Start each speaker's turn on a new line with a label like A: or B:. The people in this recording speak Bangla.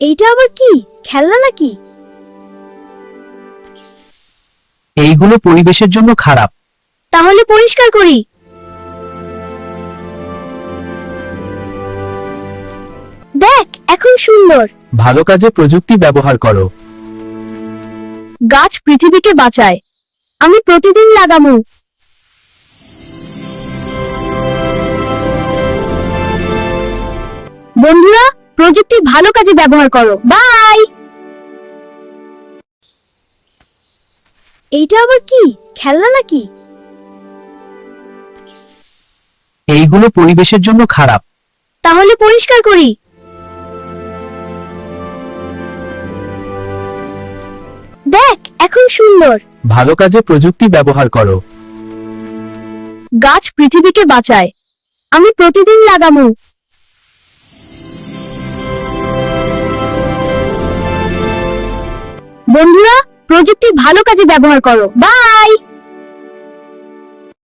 A: এইটা আবার কি, খেলনা নাকি?
B: এইগুলো পরিবেশের জন্য খারাপ।
A: তাহলে পরিষ্কার করি। দেখ, এখন সুন্দর।
B: ভালো কাজে প্রযুক্তি ব্যবহার করো।
A: গাছ পৃথিবীকে বাঁচায়, আমি প্রতিদিন লাগামু। বন্ধুরা, প্রযুক্তি ভালো কাজে ব্যবহার করো। বাই। এইটা আবার কি, খেলনা নাকি?
B: এইগুলো পরিবেশের জন্য খারাপ।
A: তাহলে পরিষ্কার করি। দেখ, এখন সুন্দর।
B: ভালো কাজে প্রযুক্তি ব্যবহার করো।
A: গাছ পৃথিবীকে বাঁচায়, আমি প্রতিদিন লাগামু। বন্ধুরা, প্রযুক্তি ভালো কাজে ব্যবহার করো। বাই।